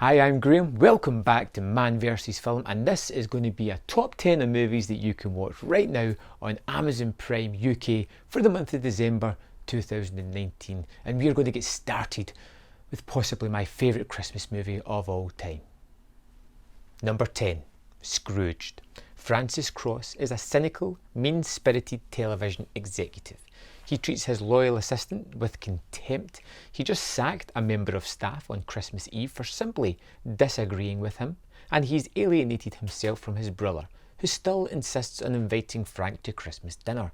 Hi, I'm Graham. Welcome back to Man vs Film, and this is going to be a top 10 of movies that you can watch right now on Amazon Prime UK for the month of December 2019. And we're going to get started with possibly my favourite Christmas movie of all time. Number 10, Scrooged. Francis Cross is a cynical, mean-spirited television executive. He treats his loyal assistant with contempt. He just sacked a member of staff on Christmas Eve for simply disagreeing with him, and he's alienated himself from his brother, who still insists on inviting Frank to Christmas dinner,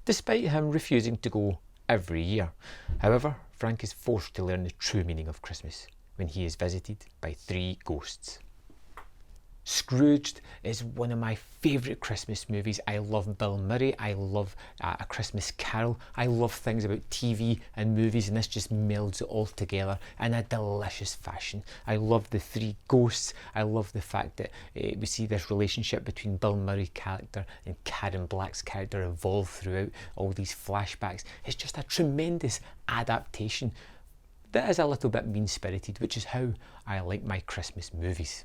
despite him refusing to go every year. However, Frank is forced to learn the true meaning of Christmas when he is visited by 3 ghosts. Scrooged is one of my favourite Christmas movies. I love Bill Murray, I love A Christmas Carol, I love things about TV and movies, and this just melds it all together in a delicious fashion. I love the 3 ghosts, I love the fact that we see this relationship between Bill Murray's character and Karen Black's character evolve throughout all these flashbacks. It's just a tremendous adaptation that is a little bit mean-spirited, which is how I like my Christmas movies.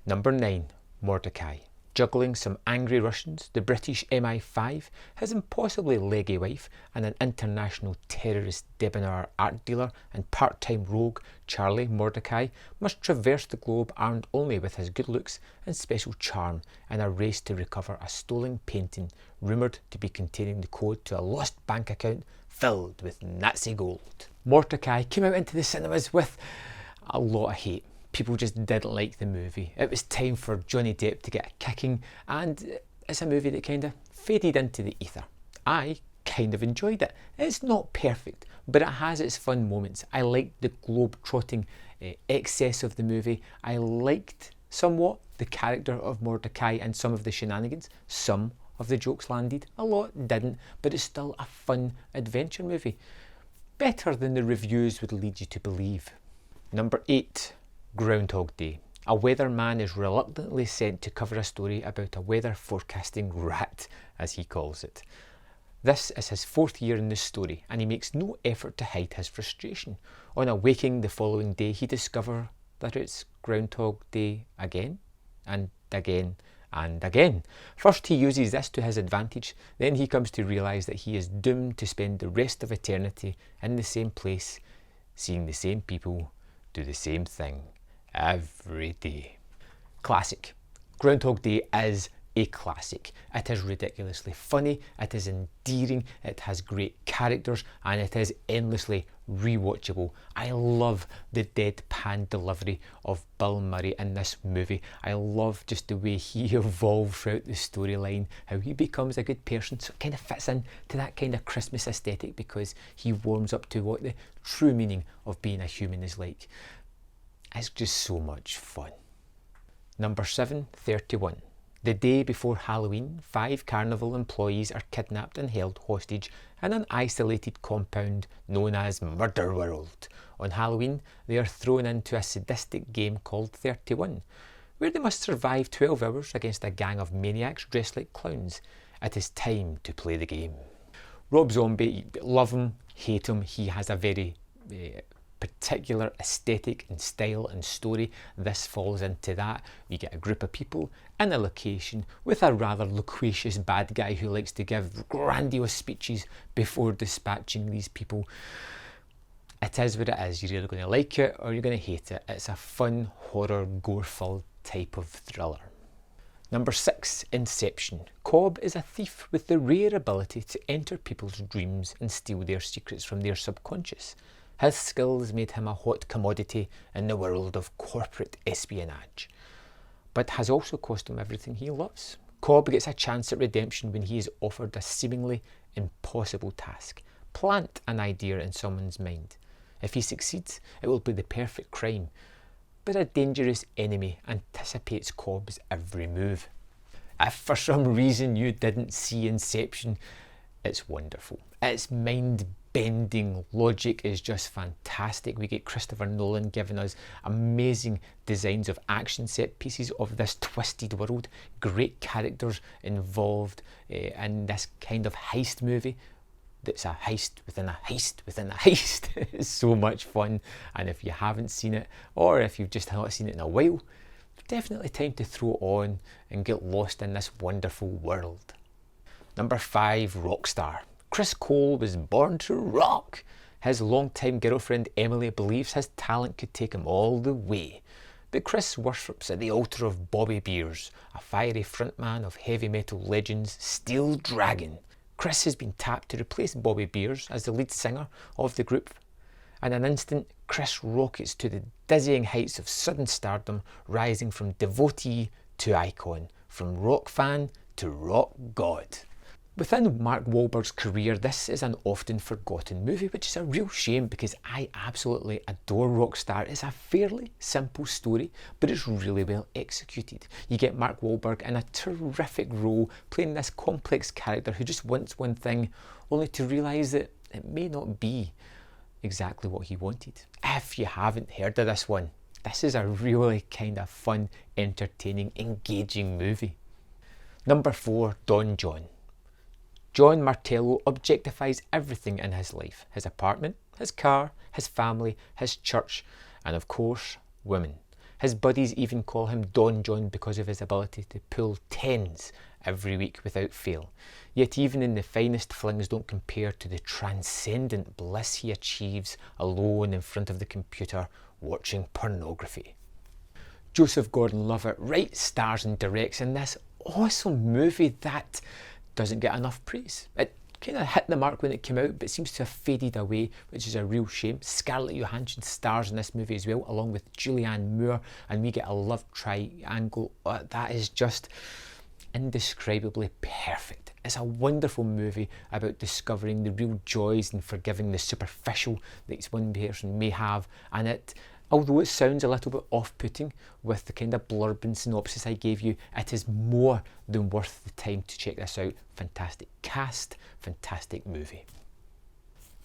Number 9, Mordecai. Juggling some angry Russians, the British MI5, his impossibly leggy wife, and an international terrorist debonair art dealer and part-time rogue Charlie Mordecai must traverse the globe armed only with his good looks and special charm in a race to recover a stolen painting rumoured to be containing the code to a lost bank account filled with Nazi gold. Mordecai came out into the cinemas with a lot of hate. People just didn't like the movie. It was time for Johnny Depp to get a kicking, and it's a movie that kind of faded into the ether. I kind of enjoyed it. It's not perfect, but it has its fun moments. I liked the globe-trotting excess of the movie. I liked somewhat the character of Mordecai and some of the shenanigans. Some of the jokes landed, a lot didn't, but it's still a fun adventure movie. Better than the reviews would lead you to believe. Number 8. Groundhog Day. A weatherman is reluctantly sent to cover a story about a weather forecasting rat, as he calls it. This is his 4th year in this story, and he makes no effort to hide his frustration. On awaking the following day, he discovers that it's Groundhog Day again, and again, and again. First he uses this to his advantage, then he comes to realise that he is doomed to spend the rest of eternity in the same place, seeing the same people do the same thing every day. Classic. Groundhog Day is a classic. It is ridiculously funny, it is endearing, it has great characters, and it is endlessly rewatchable. I love the deadpan delivery of Bill Murray in this movie. I love just the way he evolves throughout the storyline, how he becomes a good person, so it kind of fits in to that kind of Christmas aesthetic because he warms up to what the true meaning of being a human is like. It's just so much fun. Number 7, 31. The day before Halloween, 5 carnival employees are kidnapped and held hostage in an isolated compound known as Murder World. On Halloween, they are thrown into a sadistic game called 31, where they must survive 12 hours against a gang of maniacs dressed like clowns. It is time to play the game. Rob Zombie, love him, hate him, he has a very particular aesthetic and style and story. This falls into that. You get a group of people in a location with a rather loquacious bad guy who likes to give grandiose speeches before dispatching these people. It is what it is. You're either going to like it or you're going to hate it. It's a fun, horror, gore-filled type of thriller. Number 6, Inception. Cobb is a thief with the rare ability to enter people's dreams and steal their secrets from their subconscious. His skills made him a hot commodity in the world of corporate espionage, but has also cost him everything he loves. Cobb gets a chance at redemption when he is offered a seemingly impossible task. Plant an idea in someone's mind. If he succeeds, it will be the perfect crime, but a dangerous enemy anticipates Cobb's every move. If for some reason you didn't see Inception, it's wonderful. Its mind-bending logic is just fantastic. We get Christopher Nolan giving us amazing designs of action set pieces of this twisted world, great characters involved in this kind of heist movie. that's a heist within a heist within a heist. It's so much fun, and if you haven't seen it, or if you've just not seen it in a while, definitely time to throw it on and get lost in this wonderful world. Number 5, Rockstar. Chris Cole was born to rock. His longtime girlfriend Emily believes his talent could take him all the way. But Chris worships at the altar of Bobby Beers, a fiery frontman of heavy metal legends Steel Dragon. Chris has been tapped to replace Bobby Beers as the lead singer of the group. In an instant, Chris rockets to the dizzying heights of sudden stardom, rising from devotee to icon, from rock fan to rock god. Within Mark Wahlberg's career, this is an often forgotten movie, which is a real shame because I absolutely adore Rockstar. It's a fairly simple story, but it's really well executed. You get Mark Wahlberg in a terrific role, playing this complex character who just wants one thing, only to realise that it may not be exactly what he wanted. If you haven't heard of this one, this is a really kind of fun, entertaining, engaging movie. Number 4, Don John. John Martello objectifies everything in his life. His apartment, his car, his family, his church, and of course, women. His buddies even call him Don John because of his ability to pull 10s every week without fail. Yet even in the finest flings don't compare to the transcendent bliss he achieves alone in front of the computer watching pornography. Joseph Gordon-Levitt writes, stars and directs in this awesome movie that doesn't get enough praise. It kind of hit the mark when it came out, but seems to have faded away, which is a real shame. Scarlett Johansson stars in this movie as well, along with Julianne Moore, and we get a love triangle that is just indescribably perfect. It's a wonderful movie about discovering the real joys and forgiving the superficial that one person may have, and it, although it sounds a little bit off-putting with the kind of blurb and synopsis I gave you, it is more than worth the time to check this out. Fantastic cast, fantastic movie.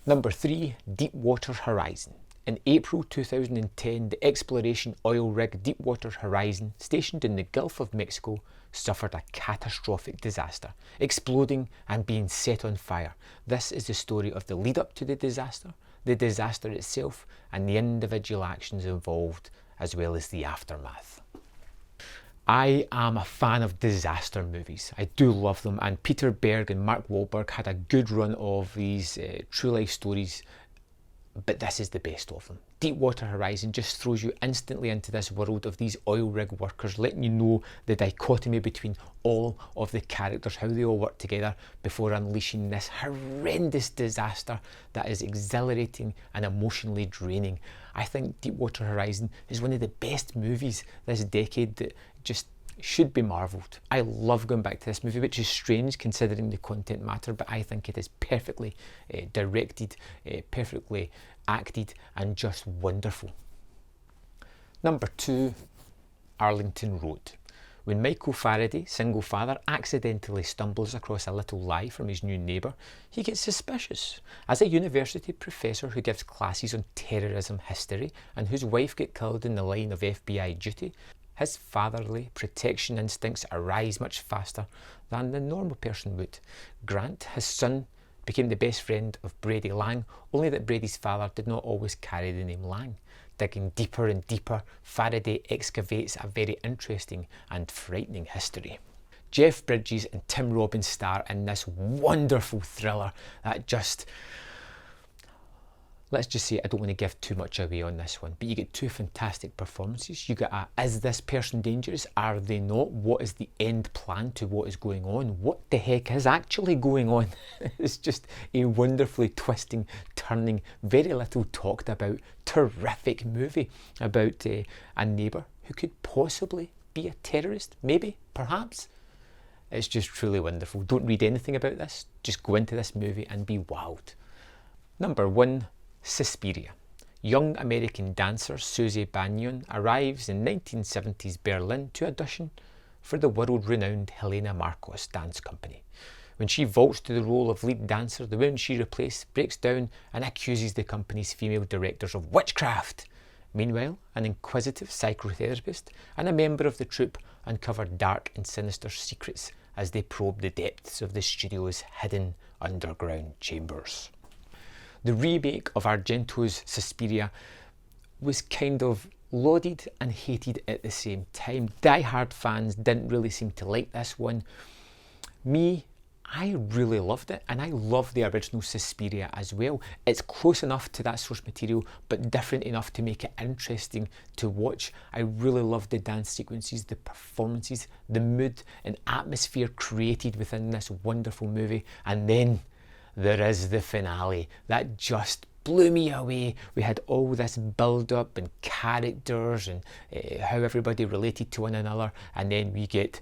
Number 3, Deepwater Horizon. In April 2010, the exploration oil rig Deepwater Horizon, stationed in the Gulf of Mexico, suffered a catastrophic disaster, exploding and being set on fire. This is the story of the lead up to the disaster itself, and the individual actions involved, as well as the aftermath. I am a fan of disaster movies. I do love them, and Peter Berg and Mark Wahlberg had a good run of these true life stories, but this is the best of them. Deepwater Horizon just throws you instantly into this world of these oil rig workers, letting you know the dichotomy between all of the characters, how they all work together before unleashing this horrendous disaster that is exhilarating and emotionally draining. I think Deepwater Horizon is one of the best movies this decade that just should be marvelled. I love going back to this movie, which is strange considering the content matter, but I think it is perfectly directed, perfectly acted, and just wonderful. Number 2, Arlington Road. When Michael Faraday, single father, accidentally stumbles across a little lie from his new neighbour, he gets suspicious. As a university professor who gives classes on terrorism history and whose wife got killed in the line of FBI duty, his fatherly protection instincts arise much faster than the normal person would. Grant, his son, became the best friend of Brady Lang, only that Brady's father did not always carry the name Lang. Digging deeper and deeper, Faraday excavates a very interesting and frightening history. Jeff Bridges and Tim Robbins star in this wonderful thriller that just... let's just say I don't want to give too much away on this one, but you get 2 fantastic performances. You get a, is this person dangerous? Are they not? What is the end plan to what is going on? What the heck is actually going on? It's just a wonderfully twisting, turning, very little talked about, terrific movie about a neighbour who could possibly be a terrorist, maybe, perhaps. It's just truly wonderful. Don't read anything about this, just go into this movie and be wowed. Number 1, Suspiria. Young American dancer Susie Bannion arrives in 1970s Berlin to audition for the world-renowned Helena Marcos dance company. When she vaults to the role of lead dancer, the woman she replaced breaks down and accuses the company's female directors of witchcraft. Meanwhile, an inquisitive psychotherapist and a member of the troupe uncover dark and sinister secrets as they probe the depths of the studio's hidden underground chambers. The remake of Argento's Suspiria was kind of lauded and hated at the same time. Die-hard fans didn't really seem to like this one. Me, I really loved it, and I love the original Suspiria as well. It's close enough to that source material, but different enough to make it interesting to watch. I really loved the dance sequences, the performances, the mood and atmosphere created within this wonderful movie. And then there is the finale that just blew me away. We had all this build up and characters and how everybody related to one another, and then we get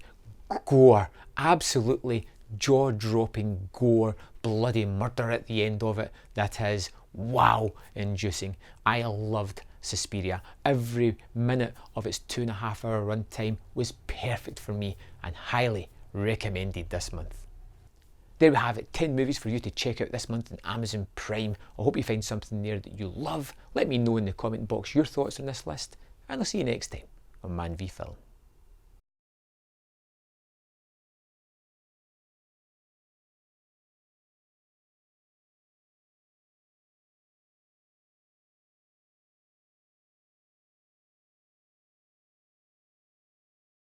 gore, absolutely jaw-dropping gore, bloody murder at the end of it that is wow inducing. I loved Suspiria. Every minute of its 2.5 hour runtime was perfect for me and highly recommended this month. There we have it, 10 movies for you to check out this month on Amazon Prime. I hope you find something there that you love. Let me know in the comment box your thoughts on this list, and I'll see you next time on Man v Film.